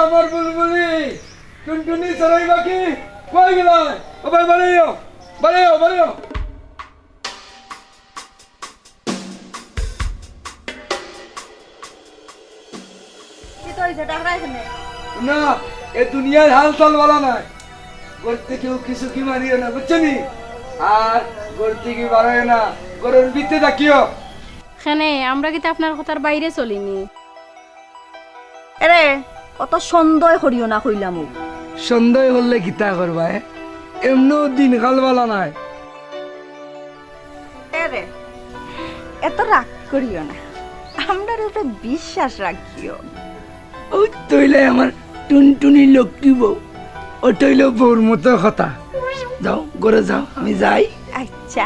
আমার বুলবুলি টুনটুনি সরাই বাকি কই গেল ও ভাই বাড়িও বাড়িও বাড়িও কি তো হইছে টাকা এখানে না এ দুনিয়ার হাল চাল বলা নাই করতে কেউ কিছু কি মারিও না বুঝছনি আর করতে কি বাড়ায় না গরুর ভিতরে থাকিও খানে আমরা কিন্তু আপনার কথার বাইরে চলিনি এরে অত সন্দেহ করিও না কইলাম সন্দেহ হলে গীতা করবা এমনও দিন কাল বলা নাই এরে এত রাগ করিও না আমরার উপরে বিশ্বাস রাখিও ওই তৈলে আমার টুনটুনি লক্ষ্মী বউ ও তৈল বউর মতো কথা যাও ঘরে যাও আমি যাই আচ্ছা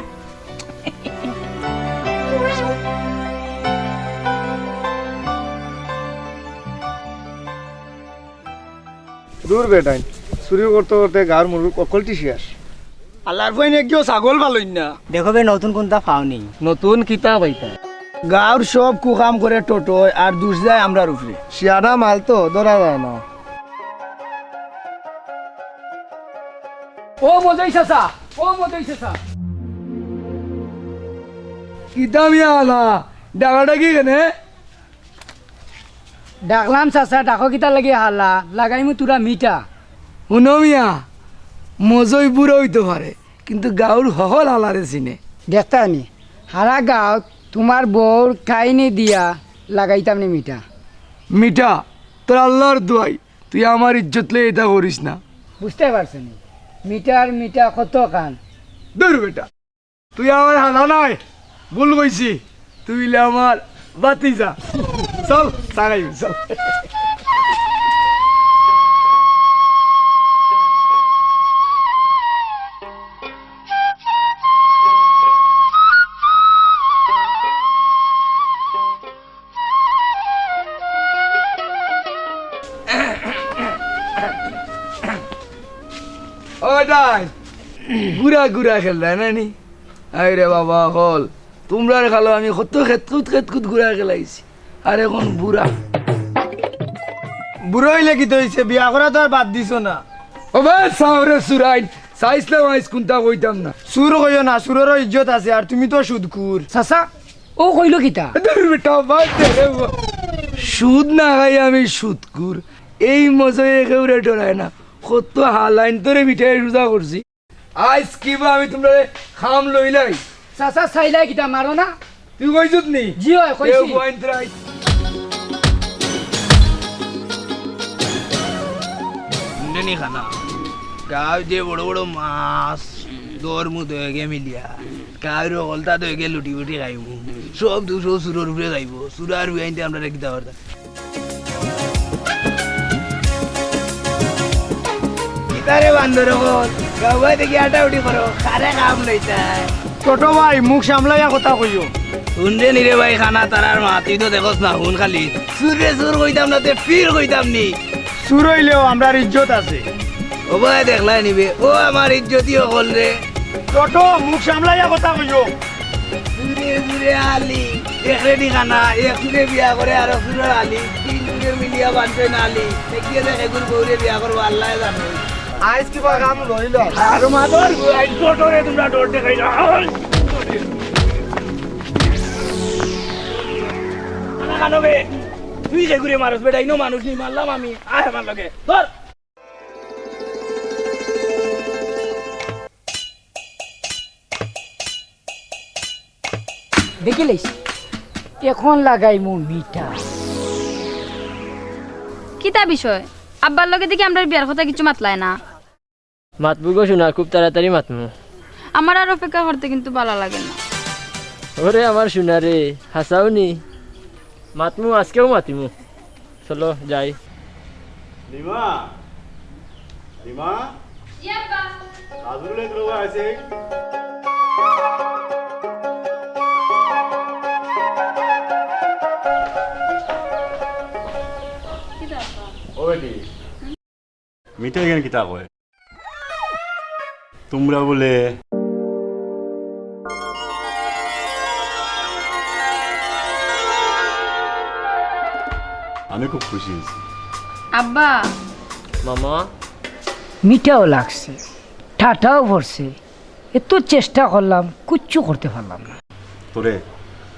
দূর বেটাইন চুরি করতে করতে গার মুরুর ককলটি শেষ আল্লাহর বইনে কেউ ছাগল ভালোই না দেখো বে নতুন কোনটা পাওনি নতুন কিতাব আইতা গাঁর সব কুকাম করে টোটোয় আর দুষ যায় আমরার উপরে শিয়ানা মাল তো ধরা যায় না ও মজাই চাচা ও মজাই চাচা কিতামিয়া আলা ডাকাটা কি কেনে ডাকলাম চাচা ডাকো কিতা লাগি হালা লাগাইমু তুরা মিঠা শুনো মিয়া মজই বুড়ো হইতে পারে কিন্তু গাঁর হহল আলারে চিনে দেখতা নি হারা গাঁৱত তোমার বউর কাহিনী দিয়া লাগাইতাম নি মিঠা মিঠা তোর আল্লাহর দোয়াই তুই আমার ইজ্জত লে এটা করিস না বুঝতে পারছো নি মিঠার মিঠা কত কান দূর বেটা তুই আমার হানা নাই ভুল কইছি তুই হইলে আমার বাতিজা চল সারাই চল ওটাই গুড়া গুড়া খেললাই নানি আরে বাবা হল তোমরা খালো আমি কত খেতকুত খেতকুত গুড়া খেলাইছি আর এখন বুড়া বুড়ো হইলে কি তো হইছে বিয়া করা তো আর বাদ দিছ না ও ভাই সামরে সুরাইন সাইসলাম আইস কোনটা কইতাম না সুর কইও না সুরেরও ইজ্জত আছে আর তুমি তো সুদকুর চাচা ও কইল কিতা দূর বেটা বাদ দে রে বাবা। সুদ না খাই আমি সুদকুর এই মজয়ে কেউরে ডরায় না কত হালাইন তোরে মিঠাই রোজা করছি আইস কিবা আমি তোমরা খাম লইলাই চাচা চাইলাই কিতা মারো না তুই কইছত নি জি হয় কইছি ইন্ডেনি খানা গাঁव যে বড় বড় মাছ দর মুখ হয়ে মিলিয়া গাঁর হলতা হয়ে লুটি ফুটি খাইব সব দুশো সুরের উপরে খাইব সুরার বিয়াইতে আমরা রেখে দেওয়ার গীতারে বান্ধর গাঁও থেকে আটা উঠি করো খারে কাম লইতা ছোট ভাই মুখ সামলাইয়া কথা কইও শুনলে নিরে ভাই খানা তারার মা তুই তো দেখস না হুন খালি সুরে সুর কইতাম না তে ফির কইতাম নি সুর হইলেও আমরার ইজ্জত আছে ও ভাই দেখলাই নিবে ও আমার ইজ্জতিও হল রে ছোট মুখ সামলাইয়া কথা কইও সুরে সুরে আলি একরেডি খানা এক সুরে বিয়া করে আর সুরের আলি তিন সুরে মিলিয়া বানছে না আলি দেখিয়ে দেখে গুর বউরে বিয়া করবো আল্লাহ জানে আইস কিবা কাম লইল আর মাদর টোটরে তোমরা ডোর দেখাই কানবে তুই যে ঘুরে মানুষ বেটা ইনো মানুষ নি মারলাম আমি আয় আমার লগে ধর দেখিলিস এখন লাগাইমু মিঠা কিতা বিষয় আব্বার লগে দেখি আমরা বিয়ার কথা কিছু মাতলায় না মাতবু গো শোনা খুব তাড়াতাড়ি মাতমু আমার আর অপেক্ষা করতে কিন্তু ভালো লাগে না ওরে আমার শোনা রে হাসাও নি মাতমু আজকেও মাতিমু চলো যাই রিমা রিমা আজুলে তো আছে ওইটি মিঠা কেন কিতা কয় তোমরা বলে আমি খুব খুশি হয়েছি আব্বা মামা মিঠাও লাগছে ঠাটাও পড়ছে এত চেষ্টা করলাম কিচ্ছু করতে পারলাম না। তোরে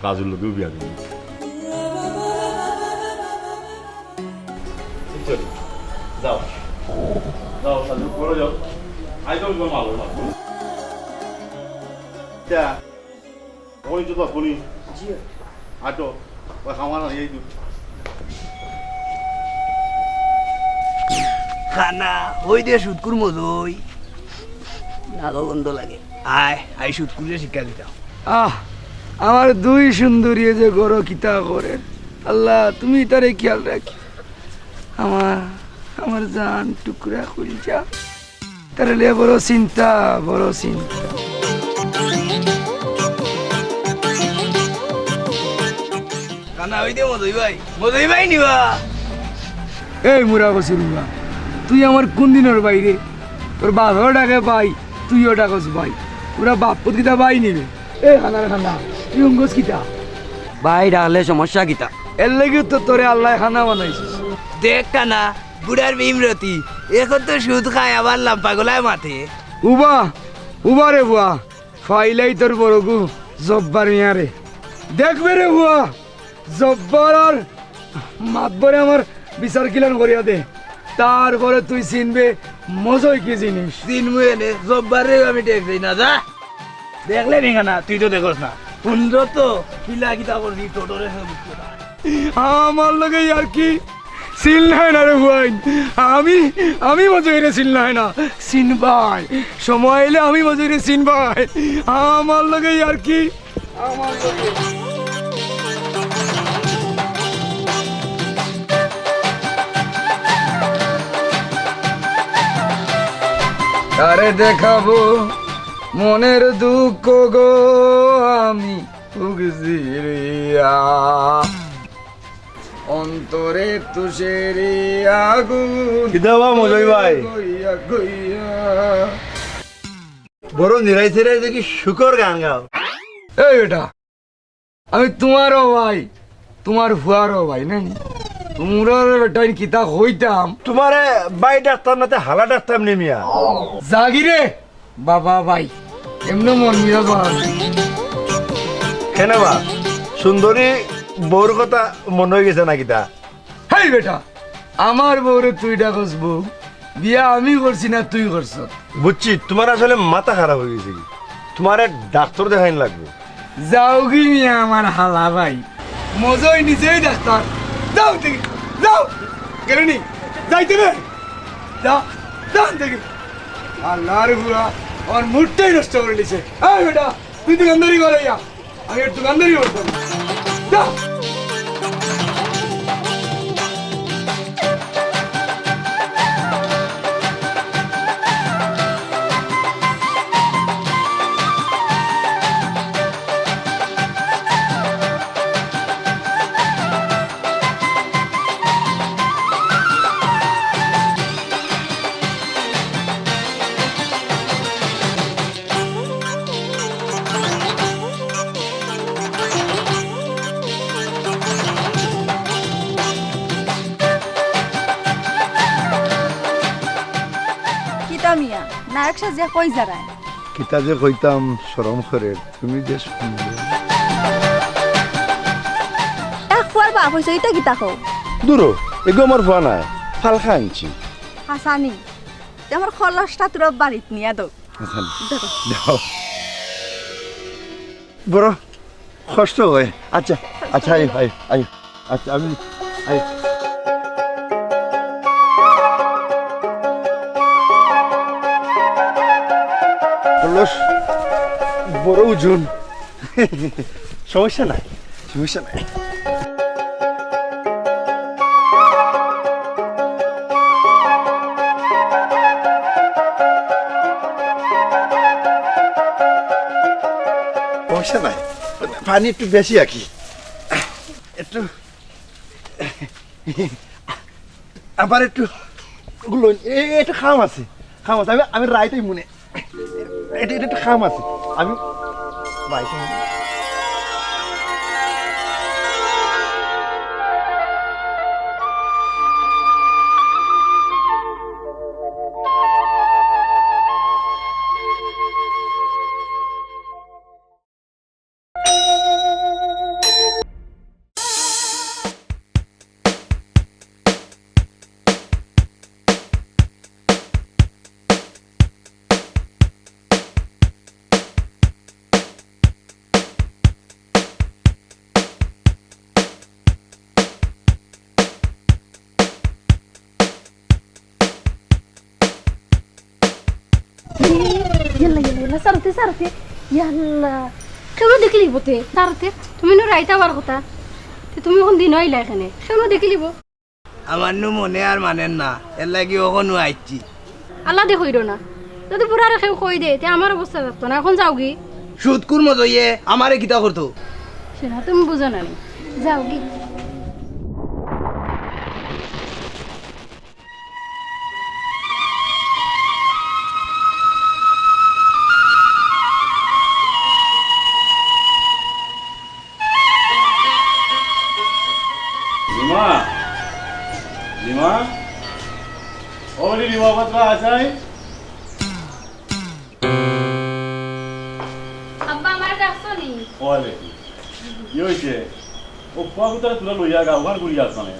কাজুর লোকেও বিয়া দিবি যাও যাও সাজু করে যাও আই তো মাল না যা ওই তো বলি জি আটো ওই খাওয়া না এই দুধ খানা ওই দিয়ে সুৎকুর মজই নাগো গন্ধ লাগে আয় আই সুৎকুরে শিক্ষা দিতাম আমার দুই সুন্দরী যে গরো কিতা করে আল্লাহ তুমি তারে খেয়াল রাখি আমার আমার জান টুকরা খুলছা তারে লিয়ে বড় চিন্তা খানা ওই দিয়ে মজই ভাই নিবা এই মুরা বসিরুয়া তুই আমার কোন দিনের বাইরে তোর বাবাও ডাকে ভাই তুইও ডাকস ভাই পুরা বাপত কিতা ভাই নিবে এ খানা তুই অঙ্গস কিতা ভাই ডাকলে সমস্যা কিতা এর লাগে তো তোরে আল্লাহ খানা বানাইছিস দেখ কানা বুড়ার ভীমরতি এখন তো সুদ খায় আবার লাম্পা গলায় মাথে উবা রে বুয়া ফাইলাই তোর বড়গু জব্বার মিয়ারে দেখবে রে বুয়া জব্বার আর মাতবরে আমার বিচার কিলান করিয়া দে তারপরে তুই চিনবে মজই কি জিনিস চিনবো এনে জব্বারে আমি দেখছি না যা দেখলে নি খানা তুই তো দেখোস না সুন্দর তো কিলা কিতা করবি টোটরে আমার লগে আর কি সিল নাই না রে ভাই আমি মজুরে সিল নাই না চিনবাই সময় এলে আমি মজুরে চিনবাই আমার লগে আর কি আমার লগে আরে দেখাবো মনের দুঃখ গো আমি অন্তরে তুষের আগুন কিদাবা মজই ভাই বড় নিরাইছে রে দেখি শুকর গান গাও এই বেটা আমি তোমারও ভাই তোমার ফুয়ারও ভাই নানি তোমরা বেটা কিতা হইতাম তোমারে বাই ডাক্তার নাতে হালা ডাক্তার নেমিয়া জাগিরে বাবা ভাই এমন মন মিয়া কেন বা সুন্দরী বউর কথা মনে হয়ে গেছে নাকি তা হেই বেটা আমার বউরে তুই ডাকস বউ বিয়া আমি করছি না তুই করছ বুঝছি তোমার আসলে মাথা খারাপ হয়ে গেছে কি তোমার ডাক্তার দেখাইন লাগবে যাও কি মিয়া আমার হালা ভাই মজই নিজেই ডাক্তার যাও দেখি যাও গেলেনি যাইতে বে যাও যাও দেখি আল্লাহর বুড়া আমার মুডটাই নষ্ট করে নিছে এই বেটা তুই দোকানদারি করে ইয়া আমি একটু দোকানদারি করতাম যাও মিয়া নায়ক সাজিয়া কই যারায় কিতা যে কইতাম শরম করে তুমি যে শুনবে এক ফুয়ার বাপ হইছে এটা কিতা কও দূরো এগো আমার ভা নাই ফালখা আনছি হাসানি আমার খলসটা তোর বাড়িত নিয়া দাও দাও বড় কষ্ট হয় আচ্ছা আচ্ছা আই আই আই আচ্ছা আমি আই বড় ওজন সমস্যা নাই সমস্যা নাই সমস্যা নাই পানি একটু বেশি আঁকি একটু আবার একটু গুলো একটু খাম আছে আমি রাইতেই মনে এটা একটু খাম আছে আমি বাইকে সারতে সারতে ইয়াল্লা কেন দেখলি বতে সারতে তুমি নো রাইতা হওয়ার কথা তুমি কোন দিন হইলা এখানে কেন দেখলিব আমার নু মনে আর মানেন না এর লাগি ওখানে আইছি আল্লাহ দে হইল না যদি পুরা রেখে কই দে তে আমার অবস্থা থাকতো না এখন যাও কি সুদকুর মতো ইয়ে আমারে কিতা করতো সেটা তুমি বুঝো না নি। যাও কি লিমা লিমা ওলি লিমা পাত্রা আসাই আব্বা আমার ডাকছো নি ওলে কি হইছে ও পাগুতারে তুলা লইয়া গাওখান ঘুরি আসনে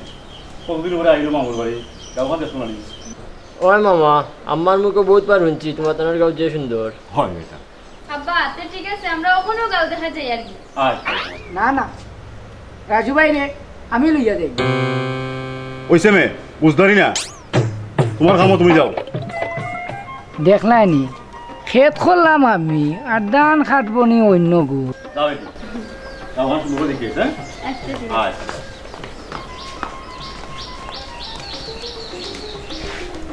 কতদিন পরে আইলো মামুর বাড়ি গাওখান দেখছো না ওই মামা আমার মুখে বহুত বার শুনছি তোমার তোমার গাঁও যে সুন্দর হয় এটা আব্বা তে ঠিক আছে আমরা ওখানেও গাও দেখা যাই আর কি আচ্ছা না না রাজু ভাই রে আমি লইয়া দেই ওইসে মে বুঝদারি না তোমার কামও তুমি যাও দেখলাই নি ক্ষেত করলাম আমি আর ধান খাটবো নি অন্য গু যাও একটু গাওখান সুন্দর দেখিয়েছে আচ্ছা ঠিক আচ্ছা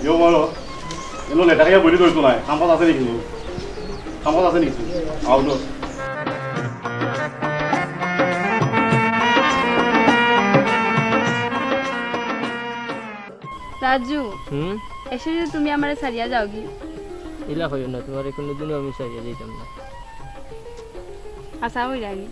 ইয়ো মারো এলো লেটারিয়া বলি ধরতো না কামপাত আছে নাকি কামপাত আছে নাকি আউলো রাজু হুম এসে যদি তুমি আমারে সারিয়া যাও কি ইলা হইও না তোমার কোনোদিনও আমি চাইয়া দিতাম না আশা হই রানি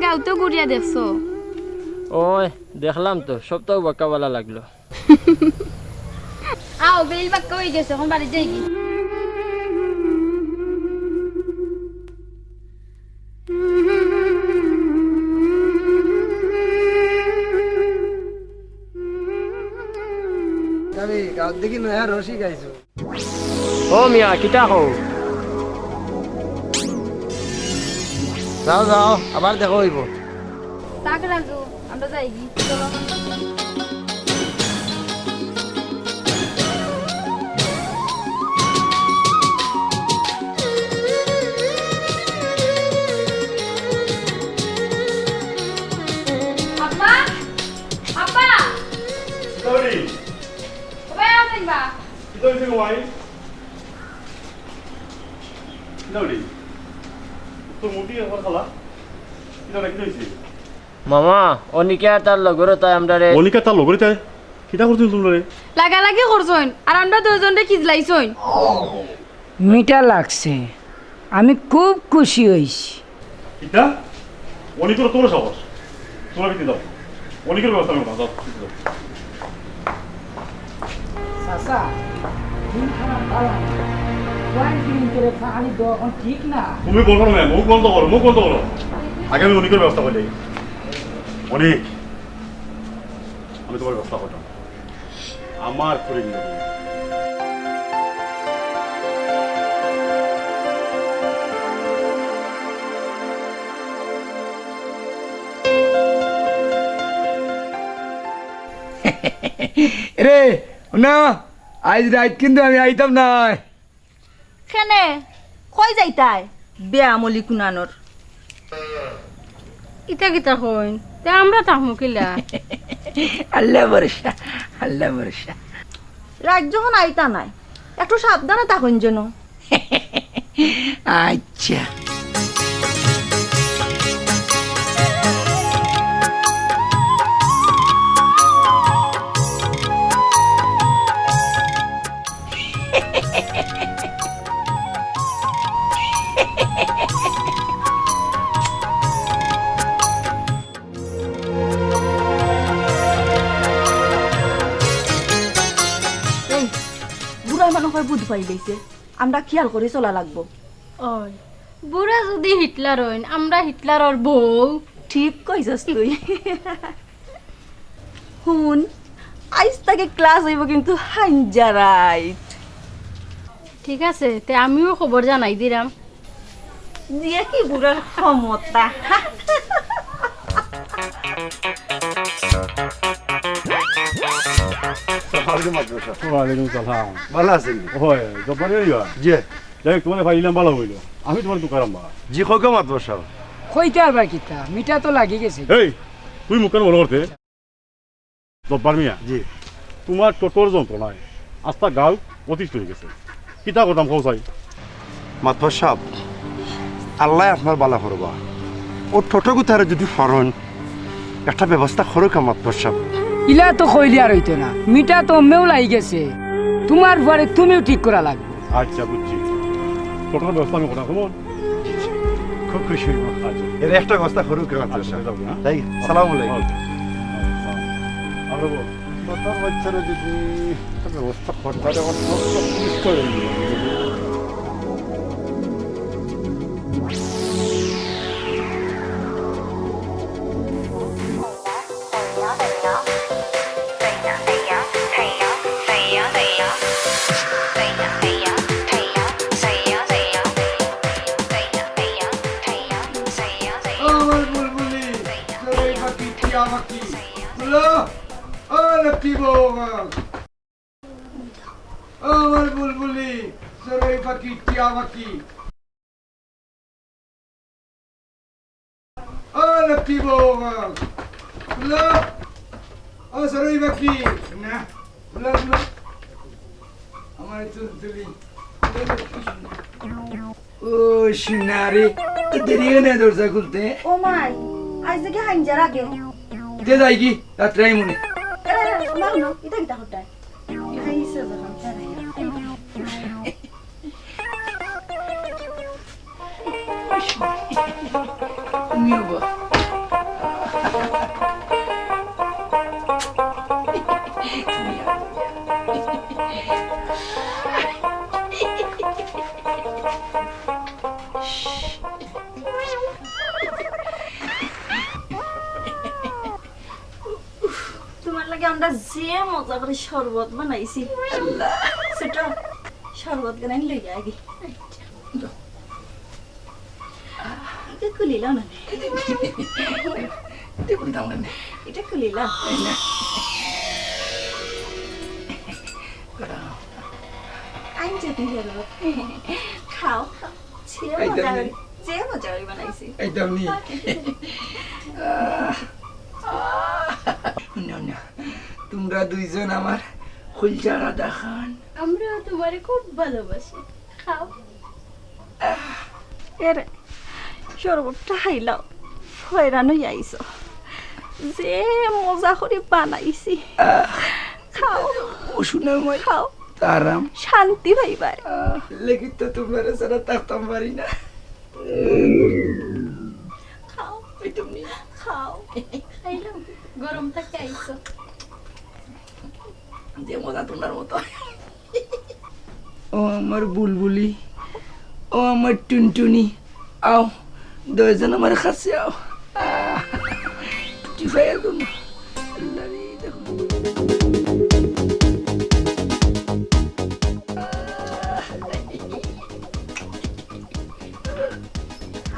গাঁতো ঘুরিয়া দেখছো? ওই দেখলাম তো, সপ্তাহ বাক্কাওয়ালা লাগলো। আও বেল বাক্কা হয়ে গেছে, এখন বাড়ি যাই কি? গাঁত দেখি নয়া রসি গাইছো। ও মিয়া কিতা কও? যাও যাও, আবার দেখো হইব। তাক রাখো, আমরা যাই কি? চলো। আব্বা, আব্বা, Sorry. কবে আসেন বা? Kita bisa ngawain. Sorry. তো মুটি এখন খালা কিটা রাখি দিয়েছি মামা অনিকা তার লগর তাই আমরা রে অনিকা তার লগরে তাই কিটা করছিস তোমরা রে লাগালাগি করছইন আর আমরা দুজনে খিজলাইছইন। মিঠা লাগছে, আমি খুব খুশি হয়েছি। কিটা অনিকর তোর সাহস তোরা বিতে দাও অনিকের ব্যবস্থা আমি দাও দাও চাচা দিন খারাপ ভালো না, কয়েকদিন করে পানি দেওয়া এখন ঠিক না। তুমি বলবো না মুখ বন্ধ করো আগে আমি অনিকের ব্যবস্থা করে যাই অনেক আমি তোমার ব্যবস্থা করতাম আমার করে দিল রে না, আজ রাত কিন্তু আমি আইতাম না। কেনে কই যাইতাই বেয়ামলি কুনানোর? ইতা কিতা কইন তে আমরা তাহমু কিলা? আল্লাহ ভরসা, আল্লাহ ভরসা। রাত যখন আইতা নাই একটু সাবধানে থাকুন যেন। আচ্ছা এই বুড়া মানুষের বুধ পাই লইছে, আমরা খেয়াল করে চলা লাগবো। ওই বুড়া যদি হিটলার হইন আমরা হিটলারর বউ। ঠিক কইছস তুই। হুন আইজ তাকে ক্লাস হইব কিন্তু হাইঞ্জা রাইট। ঠিক আছে তে আমিও খবর জানাই দিলাম। দিয়ে কি বুড়ার ক্ষমতা। ওয়ালাইকুম সালাম ভালো আছেন? হয় জব্বারে ইয়া জি যাই তোমার ফাইলাম ভালো হইলো আমি তোমার দোকান বা জি কইক মাতবর সাহেব। কইতে আর কিতা, মিঠা তো লাগি গেছে। এই তুই মুখ কেন বলো করতে জব্বার মিয়া জি তোমার টোটোর যন্ত্রণায় আস্তা গাল অতিষ্ঠ হয়ে গেছে কিতা করতাম খাও চাই মাতবর সাহেব, আল্লাহ আপনার বালা করবা। ও টোটো গুতারে যদি ফরন একটা ব্যবস্থা করুক মাতবর সাহেব। ইলা তো কইলি আর হইতো না, মিঠা তো মেও লাগি গেছে, তোমার পরে তুমিও ঠিক করা লাগবে। আচ্ছা বুঝছি টোটোর ব্যবস্থা আমি কথা কেমন খুব খুশি হইব। আচ্ছা এর একটা ব্যবস্থা করুক মাতবর আচ্ছা সাহেব। যাবো হ্যাঁ তাই সালাম আলাইকুম। আমরা বল টোটোর বাচ্চারা যদি একটা ব্যবস্থা করতে পারে আমার বুলবুলি চড়ুই পাখি টিয়া পাখি তুলো ও লক্ষ্মী বৌমাল। আমার বুলবুলি চড়ুই পাখি টিয়া পাখি ও লক্ষ্মী বৌমাল তুলো ও চড়ুই পাখি না তুলো তুলো আমার তুলি ও সোনারে তো দেরি হয় না দরজা খুলতে। ও মাই আইজ দেখি হাইঞ্জার আগে। যে যাই কি রাত্রাই মনে ইটা কিটা হটায় আইসে যখন তুমিও বা লাগে আমরা যে মজা করে শরবত বানাইছি সেটা শরবত বানাই লইয়া আগে এটা খুলিলাম না এটা খুলিলাম আইনছে তুই শরবত খাও যে মজা করে বানাইছি একদম নি তোমরা দুইজন আমার খুলচা রাধা খান আমরা তোমারে খুব ভালোবাসি খাও এর শরবতটা খাইলাও হয়রানো আইস যে মজা করে বানাইছি খাও ও শুনে মই খাও তারাম শান্তি পাইবার লেকিন তো তোমার সারা থাকতাম পারি না খাও তুমি খাও খাইলাম গরম থাকে আইছো যে মজা তোমার মতো ও আমার বুলবুলি ও আমার টুনটুনি আও দুইজন আমার কাছে আও টিফাই একদম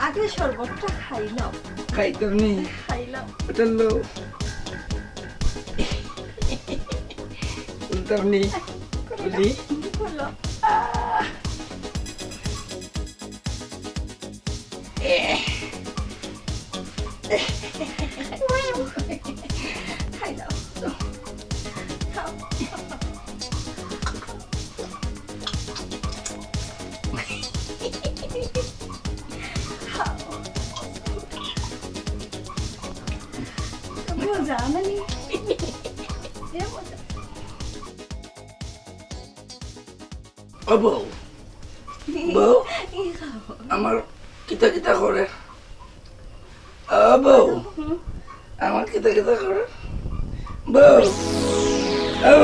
আগে শরবতটা খাইলাম খাইতাম নি খাইলাম ওটা লো উল্টাম নি বলি বলো খাইলাম খাও মজা মানে মজা ও বউ বউ আমার কিতা কিতা করে ও বউ আমার কিতা কিতা করে বউ ও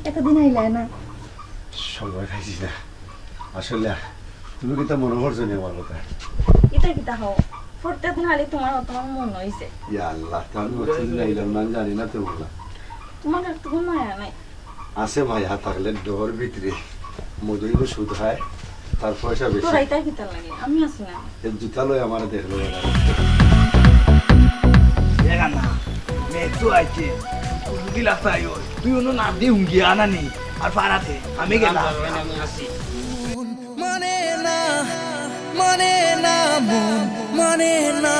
এতদিন আইলা না সময় খাইছি না আসলে তুমি কিন্তু মনে করছো নি আমার কথা এটা কিতা হও প্রত্যেক দিন আলে তোমার তোমার মন হইছে ইয়া আল্লাহ আমি হচ্ছে দিন আইলাম না জানি না তো বললাম তোমার আর তোমার মায়া নাই আছে মায়া থাকলে ডোর ভিতরে মজুরি সুদ হয় তার পয়সা বেশি তোর এইটা কিতা লাগে আমি আছি না এই জুতা লই আমার দেখলো দেখা না মেঘটো আইছে কুলুকি লাগতা আইও তুই অন্য নাম দিয়ে হুঙ্গি আনানি আর পারাতে আমি গেলাম মানে না মানে না মন মানে না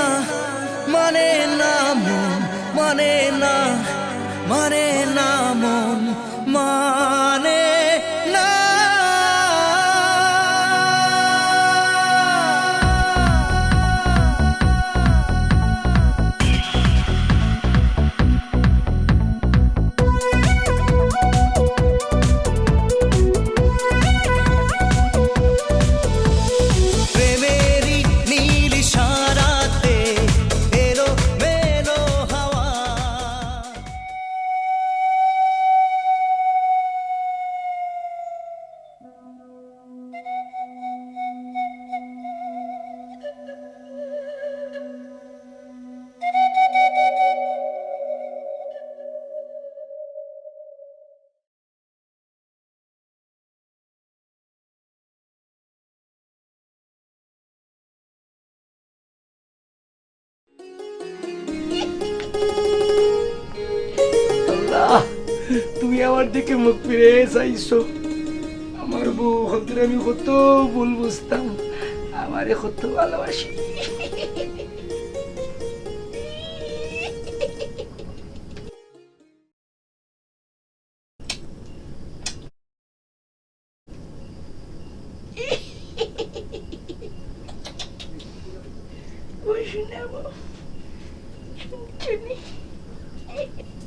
মানে না মন মানে না মানে না মন মানে না প্রেমেরই নীল ইশারাতে এলো মেলো হাওয়া আমার দিকে মুখ ফিরে চাইছো। আমার বউ হতে আমি কত ভুল বুঝতাম, আমারে কত ভালোবাসি।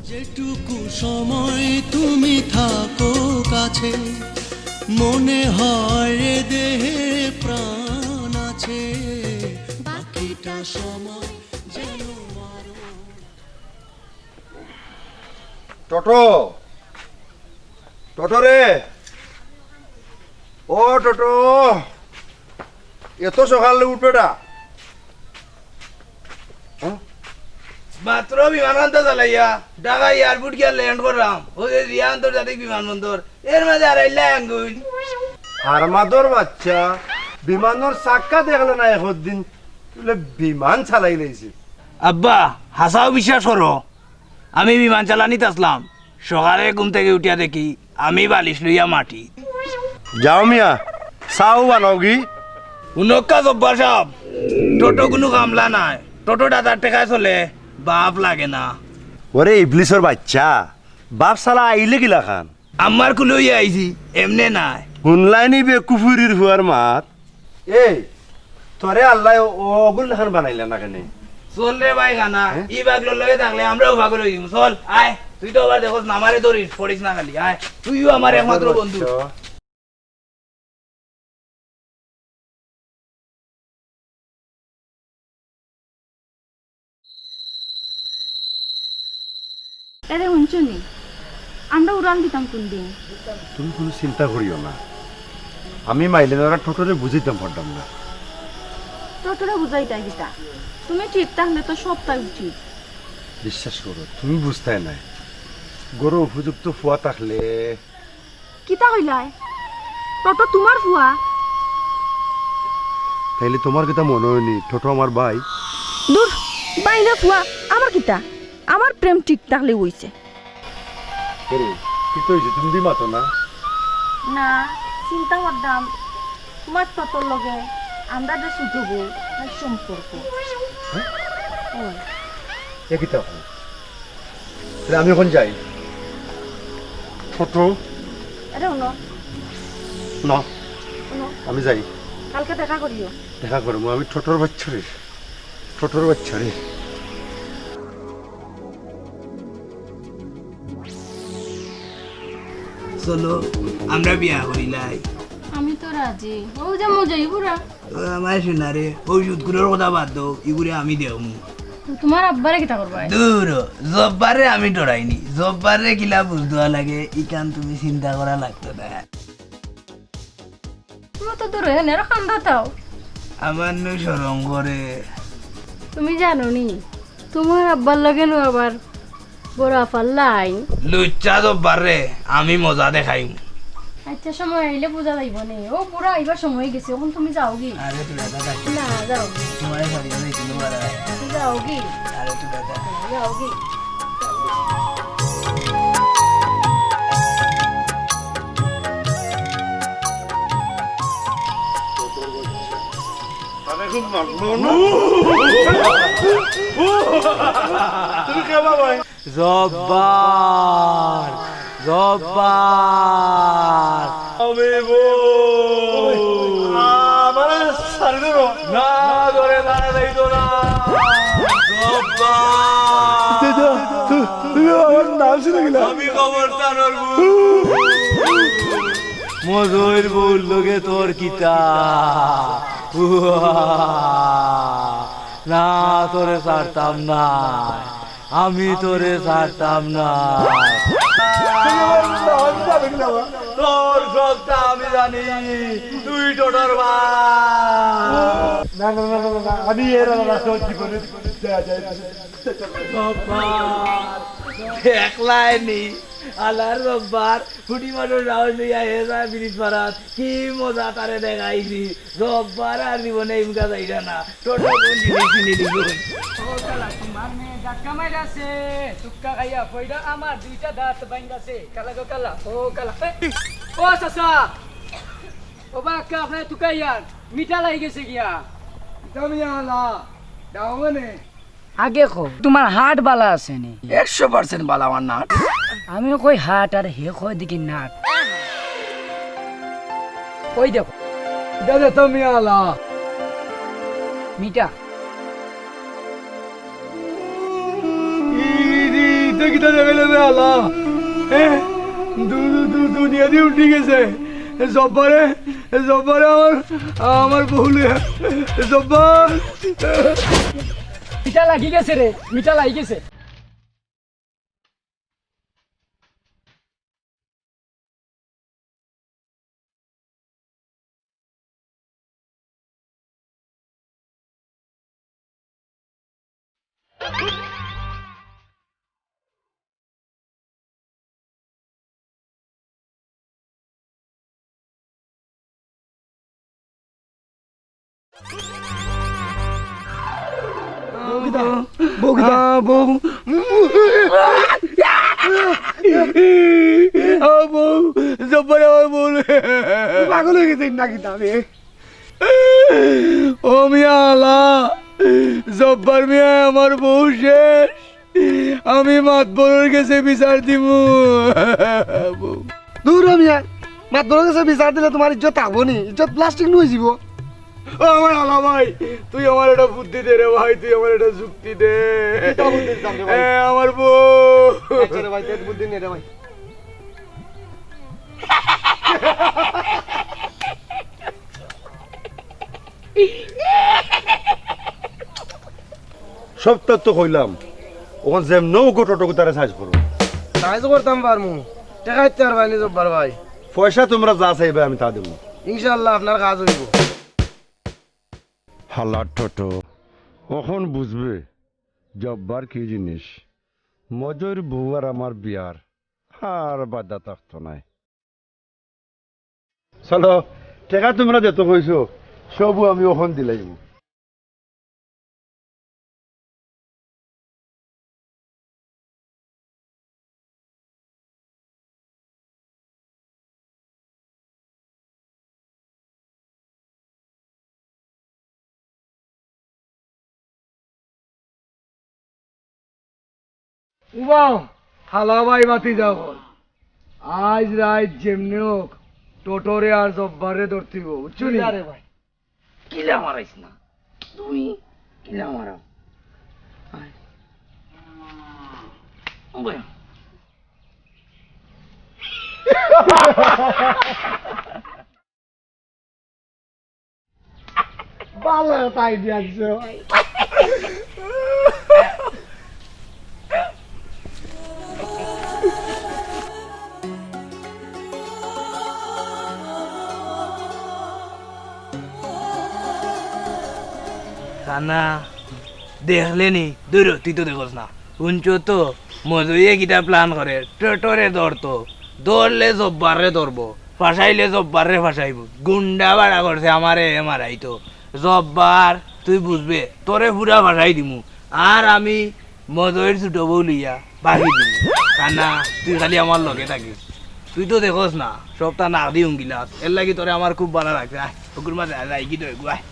যেটুকু সময় তুমি থাকো কাছে, মনে হয় এ দেহে প্রাণ আছে, বাকিটা সময় যেন টোটো টোটো রে, ও টোটো, এত সকালে উঠবে না? মাত্র বিমানবন্দর চালাইয়া ঢাকা এয়ারপোর্ট গিয়ে ল্যান্ড করলাম, ওই যে রিয়া আন্তর্জাতিক বিমানবন্দর, এর মাঝে আর আইলা আঙ্গুল হারমাদর বাচ্চা বিমানের চাক্কা দেখলে না একদিন তুলে বিমান চালাই লাইছে। আব্বা হাসাও বিশ্বাস করো, আমি বিমান চালানিতে আসলাম, সকালে ঘুম থেকে উঠিয়া দেখি আমি বালিশ লইয়া মাটি। যাও মিয়া চাও বানাও কি উনকা জব্বার সাহেব, টোটো কোনো কামলা নাই, টোটো দাদার টেকায় চলে, বাপ লাগে না। ওরে ইবলিসর বাচ্চা, বাপ সালা আইলে গিলা খান আমার কুলই আইছি, এমনে নাই। শুনলাইনি বে কুফুরির হুয়ার মাত। এই তোরে আল্লাহ ওগুল লেখান বানাইলে না কেন? চল রে ভাই খানা, ই বাগলোর লগে থাকলে আমরাও ভাগ লই দিম। চল আয়, তুই তো আবার দেখোস নামারে ধরিস, পড়িস না খালি। আয়, তুইও আমার একমাত্র বন্ধু। এরে শুনছনি, আমরা উড়ান দিতাম কোন দিন? তুমি কোনো চিন্তা করিও না, আমি মাইলে ধরা টোটোরে বুঝিতাম পারতাম না। তোরা বুঝাইতাই গীতা, তুমি ঠিক থাকলে তো সবটাই উচিত। বিশ্বাস করো, তুমি বুঝতে নাই, গরু উপযুক্ত ফুয়া থাকলে। কিতা হইলাই? টোটো তোমার ফুয়া? তাইলে তোমার কথা মনে হয়নি টোটো আমার ভাই? দূর, বাইনা ফুয়া আমার কিতা, আমার প্রেম ঠিক থাকলে হইছে। কি তো হয়েছে, তুমি দিমা তো না? না, চিন্তা করতাম তোমার টোটোর লগে আমরা যে শুধু সম্পর্ক। একই তো আমি এখন যাই। ছোট এটা শুনো, না আমি যাই, কালকে দেখা করিও। দেখা করবো, আমি ছোটর বাচ্চা রে, ছোটর বাচ্চা রে। চলো আমরা বিয়া করিলাই। আমি তো রাজি, ও যে মজাই পুরা। আমার শোনা রে, ওষুধ গুলোর কথা বাদ দাও, এগুলো আমি দেও। তোমার আব্বারে কিতা করবা? দূর, জব্বারে আমি ডরাইনি, জব্বারে কিলা বুঝ দেওয়া লাগে, ইকান তুমি চিন্তা করা লাগতো না। তুমি তো দূর হয়ে নেরা খান্দা তাও। আমার নু সরম করে। তুমি জানো নি তোমার আব্বার লগে নো আবার বড় আফার লাইন। লুচ্চা জব্বারে আমি মজা দেখাই। আচ্ছা সময় আইলে বোঝা যাইব নি, ও পুরা আইবার সময় গেছে, এখন তুমি যাও কি? আরে তুই দাদা ডাক, না যাও তোমার সারিয়া যাইছিল বারা। যাও কি? আরে তুই দাদা যাও কি? তুমি কেবা ভাই? জব্বার জব্বার আমি আমার সারি দেবো না, ধরে দাঁড়া যাইতো না। তুমি আমার নাম শুনে গেলে আমি খবর জানার মজুর বউর লোকে তোর কিতা না, তোরে ছাড়তাম না, আমি তোরে ছাড়তাম না। তোর সবটা আমি জানি, তুই টোটোর না না না না, আমি এর জীবনে একলাই নি আলার রব্বার ফুটি মাঠের রাউন্ড লইয়া হেসা ব্রিজ পারাত কি মজা তারে দেখাইছি রব্বার আর জীবনে ইমকা যাইরা না টোটো কোন জিনিস চিনি দিব ও কালা তোমার মেয়ে ধাক্কা মাইরাছে টুক্কা খাইয়া পয়ডা আমার দুইটা দাঁত ভাঙাছে কালা গো কালা ও কালা ও চাচা ও বাক্কা আপনার টুকাইয়ার মিঠা লাগি গেছে গিয়া তুমি আলা দাও মানে আগে কো তোমার হাট বালা আছে নি 100% বালা আমার নাট আমি কই হাট আর হে কই দেখি নাট ওই দেখো দাদা তুমি আলা মিঠা ইদি দেখি তো দেখাইলে আলা দুনিয়া দিয়ে উঠে গেছে জব্বারে আমার বহুলে জব্বার মিঠা লাগি গেছে রে মিঠা লাগি গেছে জব্বার আমার বলে পাগল হয়ে গেছে নাকি তাহলে ও মিয়া আলা জব্বার মিয়া আমার বউ শেষ আমি মাতবরের কাছে বিচার দিব দূর মিয়া মাতবরের কাছে বিচার দিলে তোমার ইজ্জত থাকবো নি ইজ্জত প্লাস্টিক নুয়ে যাব ও আমার আলা ভাই তুই আমার একটা বুদ্ধি দে রে ভাই তুই আমার একটা যুক্তি দে আমার বউ ভাই বুদ্ধি নেই রে ভাই সব তত্ত্ব কইলাম ওখান যেম নৌ গোটটুকু তারা সাইজ করো সাহায্য করতাম পারমু টাকা দিতে পারবাই নি জব্বার ভাই পয়সা তোমরা যা চাইবে আমি তা দেবো ইনশাআল্লাহ আপনার কাজ হইব হালার টোটো কখন বুঝবে জব্বার কি জিনিস মজুর বউ আর আমার বিয়ার আর বাধা থাকতো নাই চলো টাকা তোমরা যেত কইছো সবু আমি ওখান দিলাইব উবাও হালা ভাই মাতি যাব আজ রাত যেমনি হোক টোটোরে আর জব্বারে ধরতিব বুঝছো নি আরে ভাই কিলা মারাইছ না তুমি কিলা মারাও ভালো তাই দিয়েছে ভাই কানা দেখলে নি দূর তুই তো দেখোস না শুনছো তো মজুয়ে কিটা প্ল্যান করে টোটরে ধরতো ধরলে জব্বারে ধরবো ফাঁসাইলে জব্বারে ফাঁসাইব গুন্ডা বাড়া করছে আমারে মারাইতো জব্বার তুই বুঝবে তোরে পুরা ফাঁসাই দিমু আর আমি মজুয়ের ছোট বউ লইয়া বাকি দিমু কানা তুই খালি আমার লগে থাকিস তুই তো দেখোস না সপ্তাহ না দিও গিলাস এর লাগি তোরে আমার খুব ভালো লাগছে ওগুর মাঝে যাই কি দই গুয়াই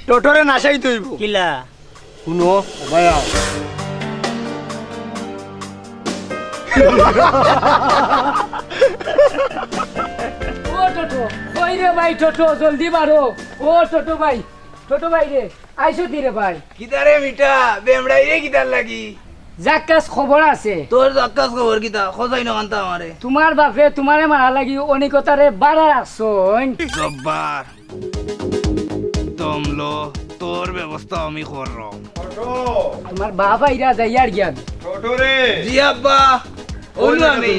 টোটরে নাশাই তৈব কিলা শুনো ভাইয়া ও টোটো কই রে ভাই টোটো জলদি বাড়ো ও টোটো ভাই রে আইসো দি রে ভাই কিদারে মিঠা বেমড়াই রে কিদার লাগি জাক্কাস খবর আছে তোর জাক্কাস খবর কিতা খোঁজাই না কান্তা আমারে তোমার বাপে তোমারে মারা লাগি অনিকতারে বাড়া রাখছন জব্বার তোমলো তোর ব্যবস্থা আমি করলাম তোমার বাপ আইরা যাইয়ার জ্ঞান টোটরে জি আব্বা ওনু আমি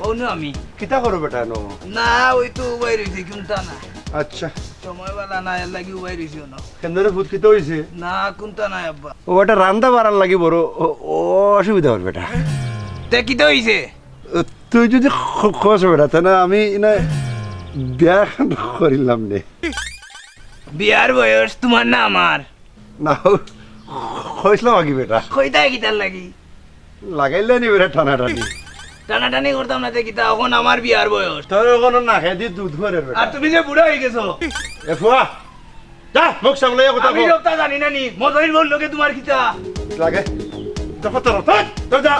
ওনু আমি কিতা করো বেটা নো না ওই তো বাইরে হইছে কোনটা না আচ্ছা সময় বালা না এর লাগি উবাই রইছিও না কেন্দ্রে ভূত খিতে হইছে না কোনটা নাই আব্বা ওটা রান্দা বাড়ার লাগি বড় অসুবিধা হবে বেটা তে কিতে হইছে তুই যদি খোঁজ বেটা তাহলে আমি না বিয়া করিলাম নে বিয়ার বয়স তোমার না আমার না হয়েছিলাম আগে বেটা কইতা কিতার লাগি লাগাইলে নি বেটা টানাটানি টানাটানি করতাম না দেখিতা এখন আমার বিয়ার বয়স তোর ওখানে না খেয়ে দিয়ে দুধ ভরে বেটা আর তুমি যে বুড়া হয়ে গেছো এ ফুয়া যা মুখ সামলে কথা আমি সবটা জানি না নি মজুরি বললো কে তোমার কিতা লাগে দফা তোর তোর যা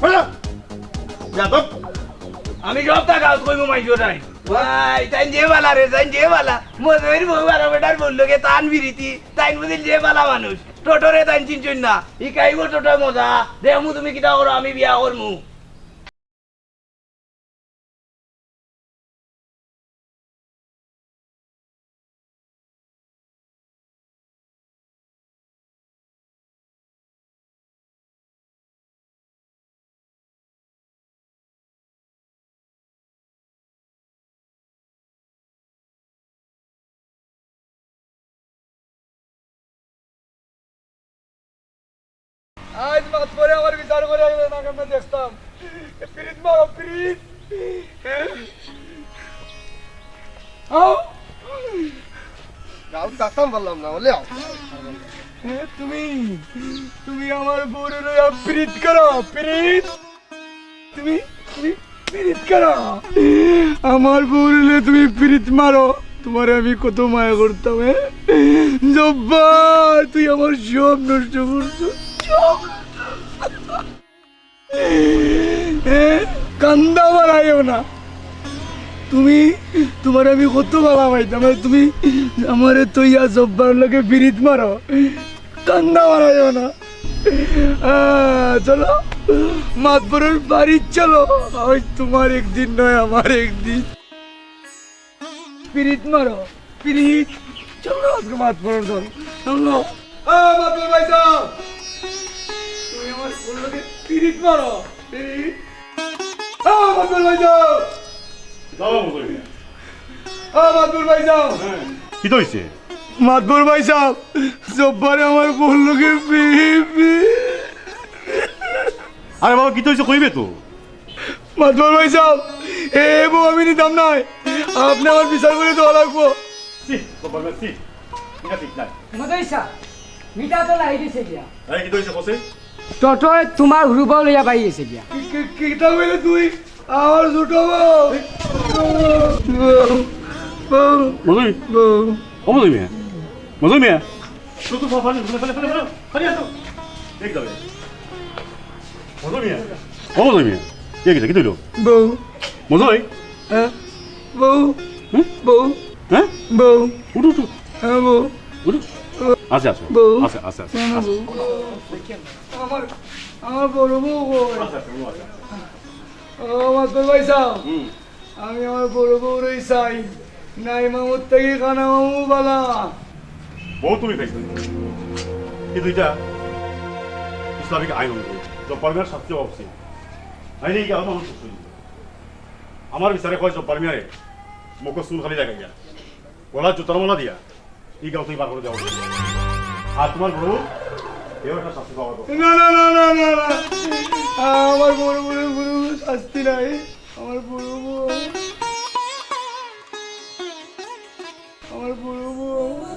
যা যা তো আমি সবটা গাছ কইবো মাইজো নাই ভাই তাই যে বালা রে তাই যে বালা মজুরি বউ আর বেটার বললো কে তান বিরিতি তাই বুঝিল যে বালা মানুষ টোটরে তাই চিনছুন না ই কাইবো টোটো মজা দেখমু তুমি কিতা করো আমি বিয়া করমু আজ মাত পরে আমার বিচার করে আসবে না কেমন দেখতাম পিরিত মারো পিরিত গাও তাতাম বললাম না বলে তুমি তুমি আমার বউরে লইয়া পিরিত করো পিরিত তুমি তুমি পিরিত করো আমার বউরে লইয়া তুমি পিরিত মারো তোমার আমি কত মায়া করতাম জব্বার তুই আমার সব নষ্ট করছো কান্দা বাড়াইও না তুমি তোমার আমি কত ভালো পাইতাম তুমি আমারে তৈয়া জব্বার লোকে বিরিত মারো কান্দা বাড়াইও না চলো মাতবরের বাড়ি চলো আজ তোমার একদিন নয় আমার একদিন পিরিত মারো পিরিত চলো আজকে মাতবরের ধর চলো মাতবর ভাই যাও তুমি আমার লোকে পিরিত মারো পিরিত মাতবর ভাই যাও মাতবর ভাই যাও কি তো হইছে মাতবর ভাই সাহেব জব্বারে আমার কোন লোকে আরে বাবা কি তো হইছে কইবে তো মাতবর ভাই সাহেব এ বউ আমি নিতাম নয় আপনি আমার বিচার করে দেওয়া লাগবো সি বাবা সি ঠিক আছে নাই মজইসা মিটা তো লাই দিছে গিয়া আরে কি তো হইছে কসে টোটো তোমার হুরুবা লইয়া বাইয়েছে গিয়া কিটা বলে তুই আমার দুটো মজুরি ও মজুরি মিয়া মজুরি মিয়া তুই তো ফালি ফালি আসো দেখ যাবে মজুরি মিয়া ও মজুরি মিয়া কে কি কইলো বউ মজুরি হ্যাঁ বউ বউ হ্যাঁ বউ উঠু উঠু হ্যাঁ বউ উঠু আচ্ছা আচ্ছা বউ আচ্ছা আচ্ছা আচ্ছা আমার আমার বড় বউ আচ্ছা মাতবর ভাই সাহেব আমি আমার বড় বউরই চাই নাই মামুর থেকে কানা মামু বালা বউ তুমি খাইছো এই দুইটা ইসলামিক আইন অনুযায়ী জব্বারমিয়ার শাস্তি অবশ্যই আইনে কি আমার আমার বিচারে কয় জব্বারমিয়ারে মুখ চুল খালি দেখা গিয়া গলা জুতার মালা দিয়া এই গাও তুই বার করে দেওয়া আর তোমার বড় এও একটা শাস্তি পাওয়া তো না না না না না না আমার বড় বড় বড় শাস্তি নাই আমার বড় বউ আমার বড় বউ